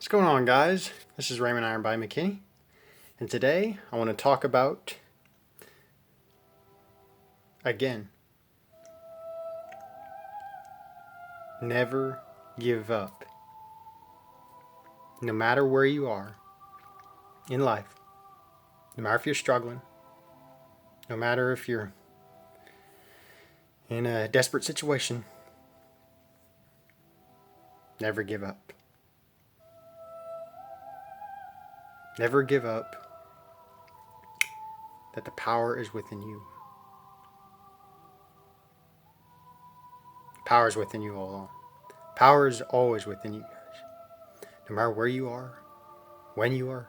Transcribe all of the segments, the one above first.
What's going on, guys? This is Raymond Ironbody McKinney, and today I want to talk about, again, never give up. No matter where you are in life, no matter if you're struggling, no matter if you're in a desperate situation, never give up. Never give up that the power is within you. Power is within you all along. Power is always within you guys. No matter where you are, when you are,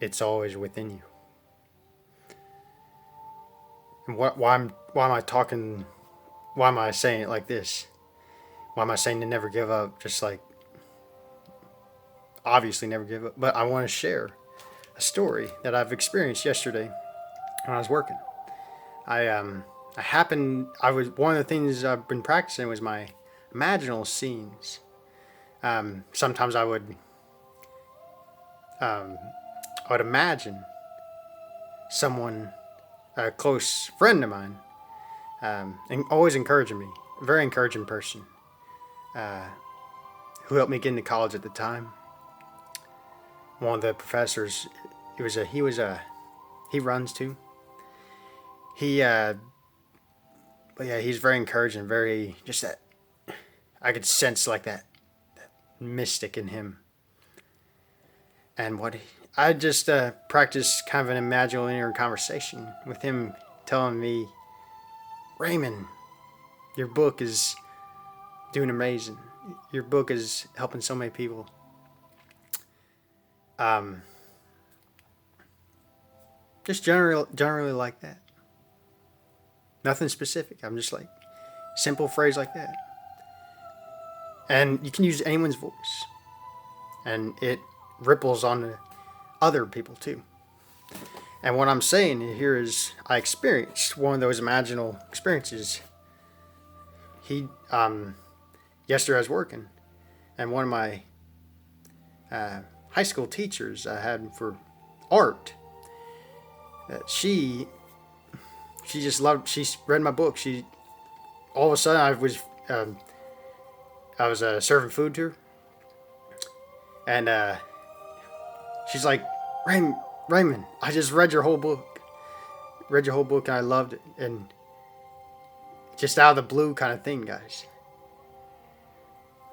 it's always within you. And why am I saying it like this? Why am I saying to never give up? Just like, obviously never give up. But I want to share a story that I've experienced yesterday when I was working. One of the things I've been practicing was my imaginal scenes. Sometimes I would imagine someone, a close friend of mine, and always encouraging me, a very encouraging person, who helped me get into college at the time. One of the professors, he runs too. He's very encouraging, very, just that, I could sense like that mystic in him. And I just practiced kind of an imaginary conversation with him telling me, Raymond, your book is doing amazing. Your book is helping so many people. Just generally like that. Nothing specific. I'm just like, simple phrase like that. And you can use anyone's voice. And it ripples on to other people too. And what I'm saying here is I experienced one of those imaginal experiences. Yesterday I was working, and one of my high school teachers I had for art, that she just loved. She read my book. All of a sudden I was serving food to her, and she's like, Raymond, I just read your whole book. And I loved it. And just out of the blue kind of thing, guys.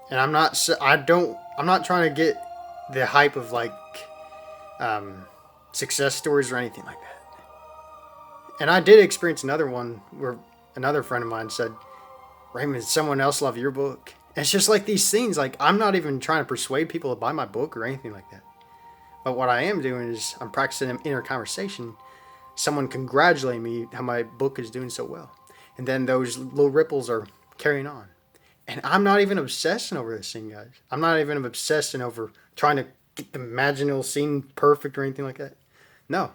And I'm not trying to get the hype of like success stories or anything like that. And I did experience another one where another friend of mine said, Raymond, someone else love your book. And it's just like these things, like I'm not even trying to persuade people to buy my book or anything like that. But what I am doing is I'm practicing an inner conversation. Someone congratulating me how my book is doing so well. And then those little ripples are carrying on. And I'm not even obsessing over this thing, guys. I'm not even obsessing over trying to get the imaginal scene perfect or anything like that. No.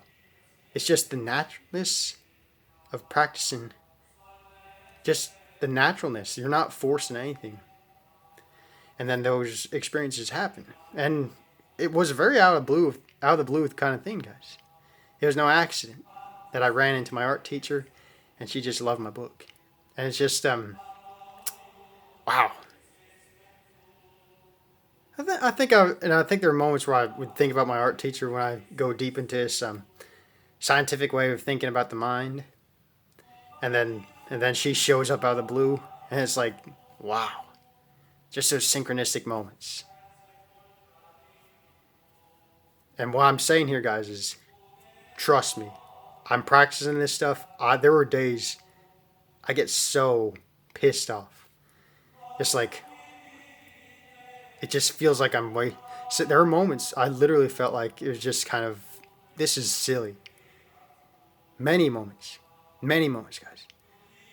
It's just the naturalness of practicing. Just the naturalness. You're not forcing anything. And then those experiences happen. And it was a very out of the blue kind of thing, guys. It was no accident that I ran into my art teacher, and she just loved my book. And it's just, wow. I think there are moments where I would think about my art teacher when I go deep into this scientific way of thinking about the mind, and then she shows up out of the blue, and it's like, wow, just those synchronistic moments. And what I'm saying here, guys, is trust me. I'm practicing this stuff. There were days I get so pissed off. It's like, it just feels like so there are moments I literally felt like it was just kind of, this is silly. Many moments, guys.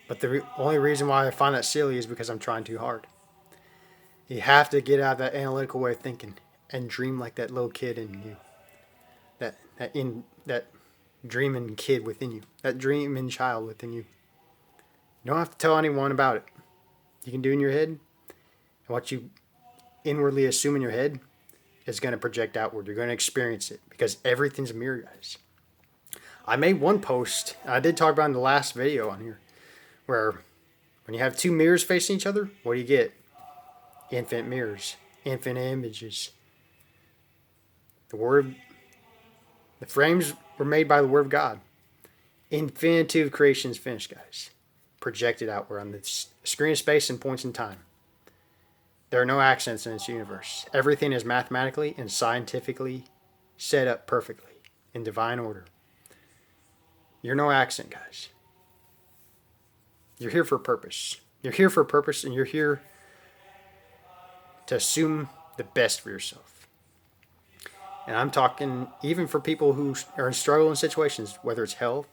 But the only reason why I find that silly is because I'm trying too hard. You have to get out of that analytical way of thinking and dream like that little kid in you. That dreaming kid within you. That dreaming child within you. You don't have to tell anyone about it. You can do it in your head. And what you inwardly assume in your head is going to project outward. You're going to experience it because everything's a mirror, guys. I made one post, I did talk about in the last video on here, where when you have two mirrors facing each other, what do you get? Infinite mirrors, infinite images. The frames were made by the Word of God. Infinitude of creation is finished, guys. Projected outward on the screen of space and points in time. There are no accidents in this universe. Everything is mathematically and scientifically set up perfectly in divine order. You're no accident, guys. You're here for a purpose. You're here for a purpose, and you're here to assume the best for yourself. And I'm talking even for people who are in struggling situations, whether it's health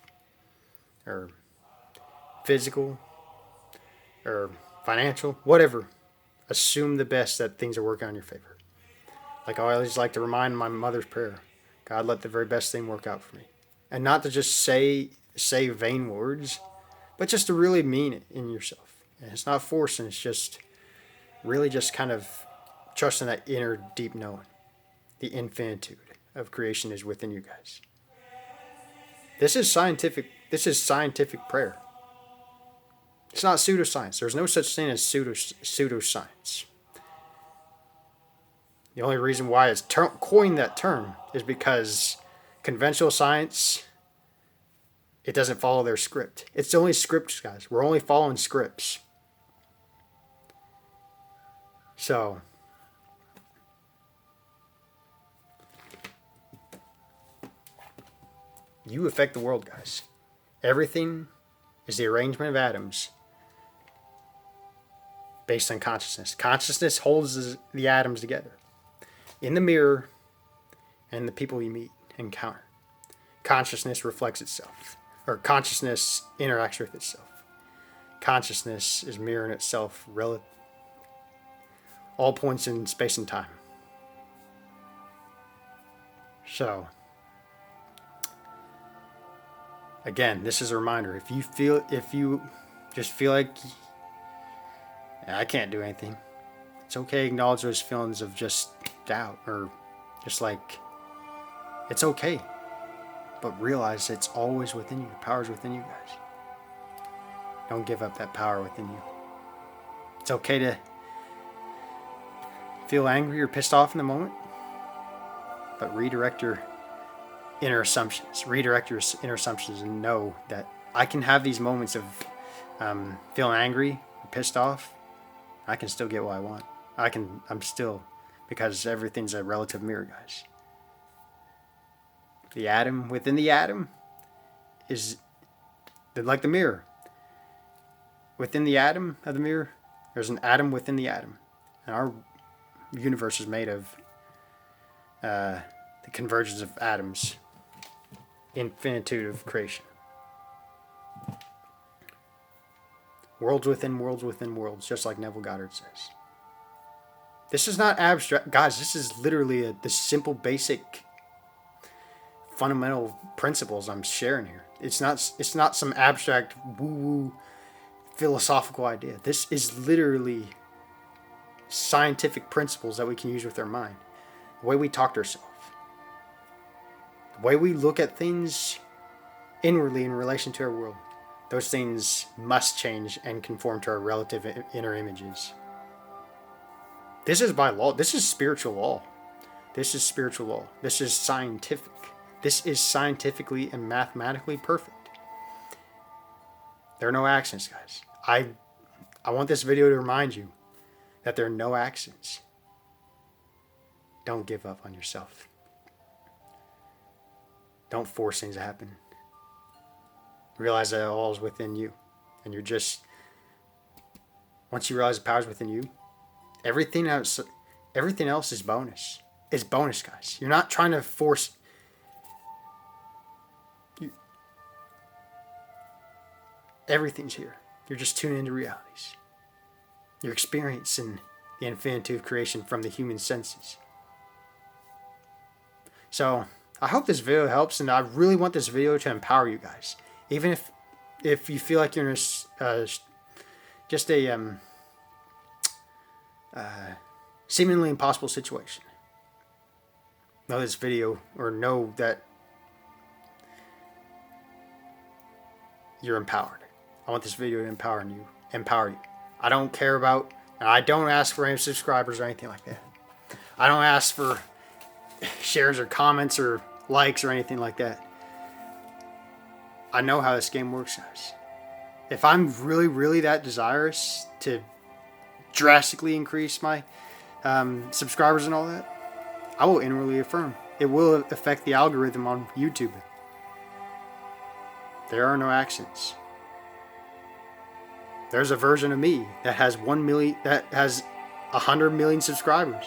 or physical or financial, whatever. Assume the best, that things are working on your favor. Like I always like to remind my mother's prayer, God, let the very best thing work out for me. And not to just say vain words, but just to really mean it in yourself. And it's not forcing, it's just really just kind of trusting that inner deep knowing. The infinitude of creation is within you guys. This is scientific prayer. It's not pseudoscience. There's no such thing as pseudoscience. The only reason why it's coined that term is because conventional science, it doesn't follow their script. It's only scripts, guys. We're only following scripts. So, you affect the world, guys. Everything is the arrangement of atoms based on consciousness. Consciousness holds the atoms together in the mirror and the people you meet, encounter. Consciousness reflects itself, or consciousness interacts with itself. Consciousness is mirroring itself all points in space and time. So, again, this is a reminder. If you just feel like I can't do anything, it's okay to acknowledge those feelings of just doubt, or just like, it's okay. But realize it's always within you. The power's within you, guys. Don't give up that power within you. It's okay to feel angry or pissed off in the moment, but redirect your inner assumptions. Redirect your inner assumptions and know that I can have these moments of feeling angry or pissed off. I can still get what I want. Because everything's a relative mirror, guys. The atom within the atom is like the mirror. Within the atom of the mirror, there's an atom within the atom. And our universe is made of the convergence of atoms. Infinitude of creation. Worlds within worlds within worlds, just like Neville Goddard says. This is not abstract. Guys, this is literally the simple, basic, fundamental principles I'm sharing here. It's not some abstract, woo-woo, philosophical idea. This is literally scientific principles that we can use with our mind. The way we talk to ourselves. The way we look at things inwardly in relation to our world. Those things must change and conform to our relative inner images. This is by law. This is spiritual law. This is spiritual law. This is scientific. This is scientifically and mathematically perfect. There are no accidents, guys. I want this video to remind you that there are no accidents. Don't give up on yourself. Don't force things to happen. Realize that all is within you. And you're just, once you realize the power's within you, everything else is bonus. It's bonus, guys. You're not trying to force. Everything's here. You're just tuning into realities. You're experiencing the infinitude of creation from the human senses. So, I hope this video helps, and I really want this video to empower you guys. Even if you feel like you're in seemingly impossible situation. Know this video, or know that you're empowered. I want this video to empower you. I don't care about, and I don't ask for any subscribers or anything like that. I don't ask for shares or comments or likes or anything like that. I know how this game works, guys. If I'm really, really that desirous to drastically increase my subscribers and all that, I will inwardly affirm. It will affect the algorithm on YouTube. There are no accidents. There's a version of me that has 1 million, that has 100 million subscribers.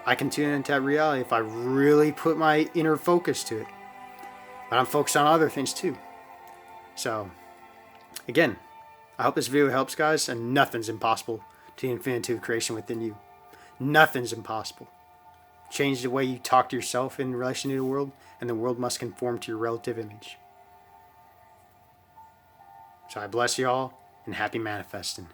I can tune into that reality if I really put my inner focus to it. But I'm focused on other things too. So, again, I hope this video helps, guys, and nothing's impossible to the infinitude creation within you. Nothing's impossible. Change the way you talk to yourself in relation to the world, and the world must conform to your relative image. So I bless you all, and happy manifesting.